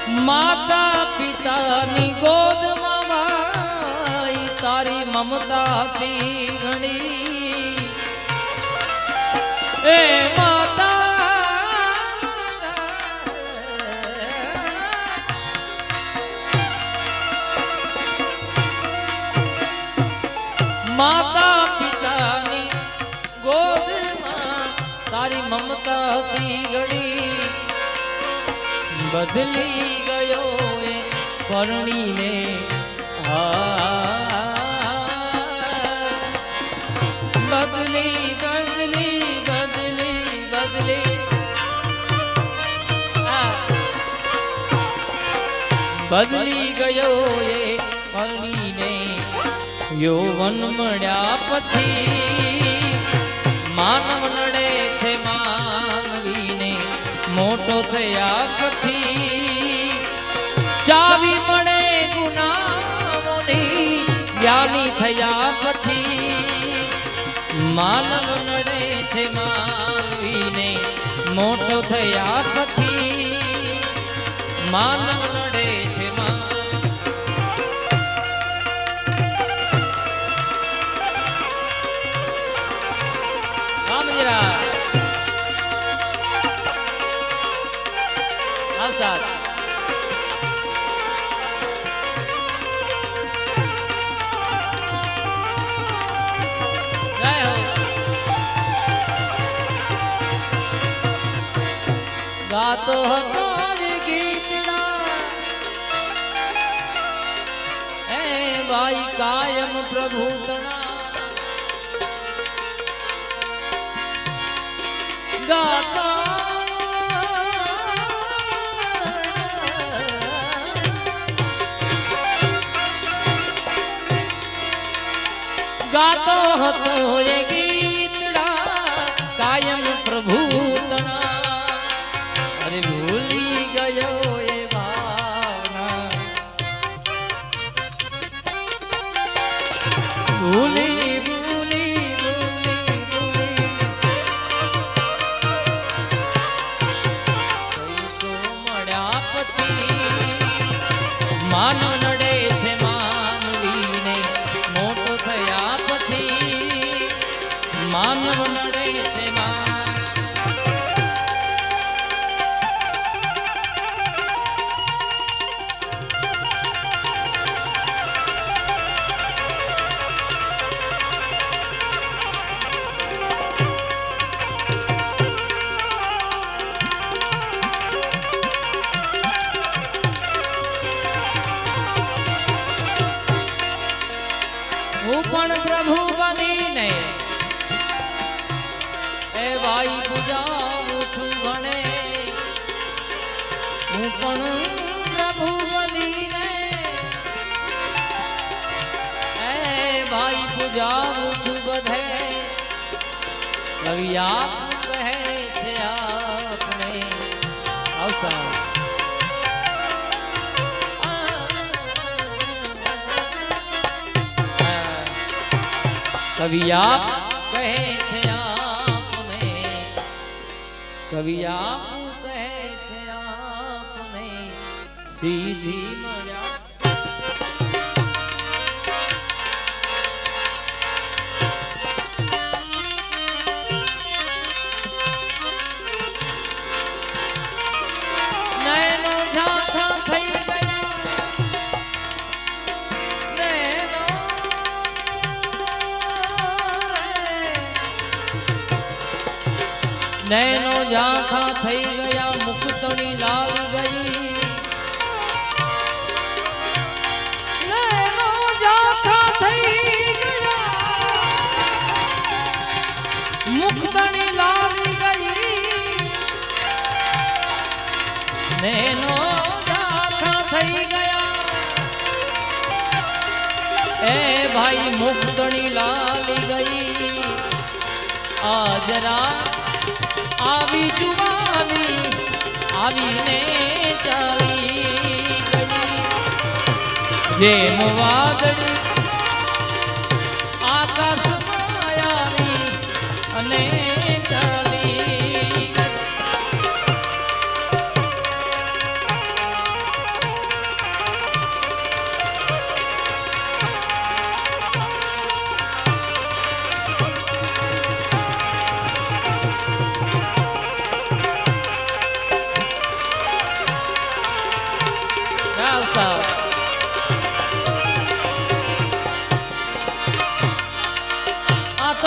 માતા પિતાની ગોદમાં ભાઈ તારી મમતા હતી ઘણી એ માતા પિતાની ગોદમાં તારી મમતા હતી ઘણી બદલી ગયો એ પરણીને બદલી બદલી બદલી બદલી બદલી ગયો એ પરણીને યૌવન મળ્યા પછી માનવ નડે છે માનવીને મોટો થયા પછી ચાવી મળે ગુનાહોની જ્ઞાની થયા પછી માનવ નડે છે માનવીને મોટો થયા પછી માનવ નડે છે ગાતો હતો ગીતના હે ભાઈ કાયમ પ્રભુ તણા ગાતો ગાતો હતો એ ગીતડા કાયમ પ્રભુ તણા અરે ભૂલી ગયો એ ભાવના ભૂલી ભૂલી ભૂલી ભૂલી પૈસો મળ્યા પછી માનવ નડે છે માનવીને મોટો થયા પછી માનવ નડે છે હું પણ પ્રભુ બનીને એ ભાઈ પૂજાવું છું ગણે હું પણ પ્રભુ બનીને એ ભાઈ પૂજાવું છું બધે કવિ આપ કહે છે આપને આવતા કવિ આપ કહે છે આપને કવિ આપ કહે છે આપને સીધી મળ્યા નયનો ઝાંખા થઈ નૈનો ઝાંખા થઈ ગયા મુકતણી લાવી ગઈ નૈનો ઝાંખા થઈ ગયા મુકતણી લાવી ગઈ નૈનો ઝાંખા થઈ ગયા એ ભાઈ મુકતણી લાવી ગઈ આજરા આવી જુવાની આવીને ચાલી ગઈ જેમ વાદળી આકાશમાં આવી અને ચાલી ગઈ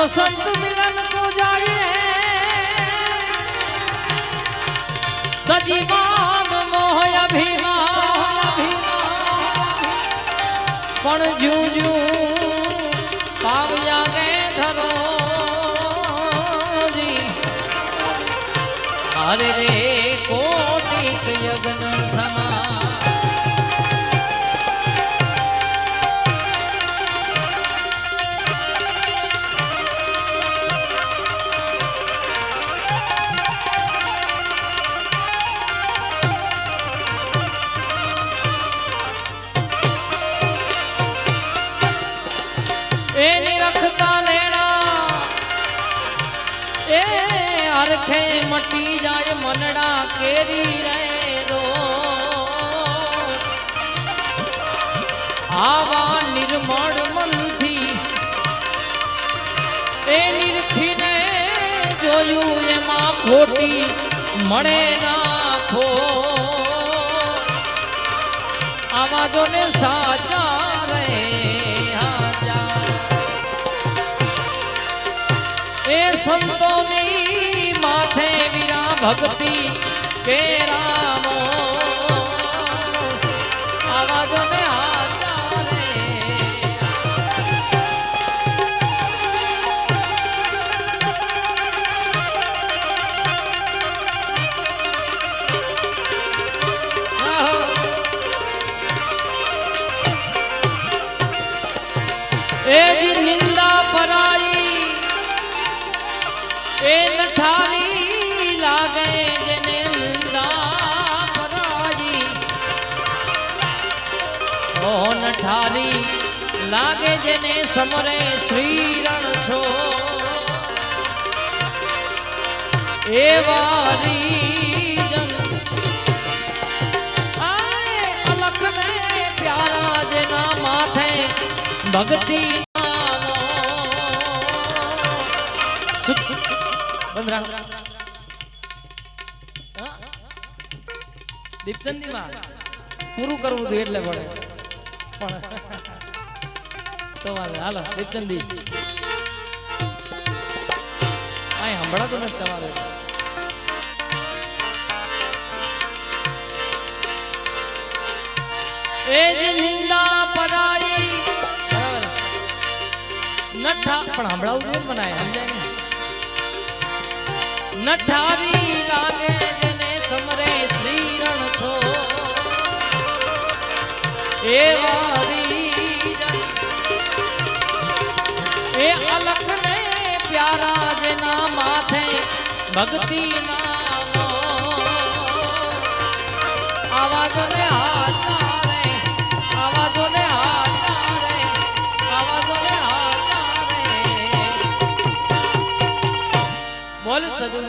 तो संत मिलन को जाए सजीवान मोह अभिमान पण जू जू पाव्या गे धरो जी अरे रे कोटिक यज्ञ समा हरखे मटी जाए मनड़ा केरी रहे दो आवा निर्मल मन थी ए निरखी ने जोयू एमा खोटी मळे ना खो आवाजों ने साचा रे हाजा ए संतों ने माथे वीरा भक्ति के रामो आवाज में आता रे ए जी निंदा पराई ए नठारी लागे जने निंदा पराई ओ नठारी लागे जने समरे श्री रण छो ए वारी जन आए अलख में प्यारा जना माथे भक्ति દીપચંદી માં પૂરું કરવું હતું એટલે પડે પણ તમારે હાલો દીપચંદી અહીં સંભળાતું નથી તમારે એ જ નિંદા પરાઈ નઠા પણ સંભળાવું જોઈએ બનાય સમજાય ને नठारी लागे जने समरे श्री रण छो ए वारी जन ए अलख ने प्यारा जना माथे भक्ति नामो आवाजों ने आता रे आवाजों ने आता रे आवाजों ने आता रे बोल सजन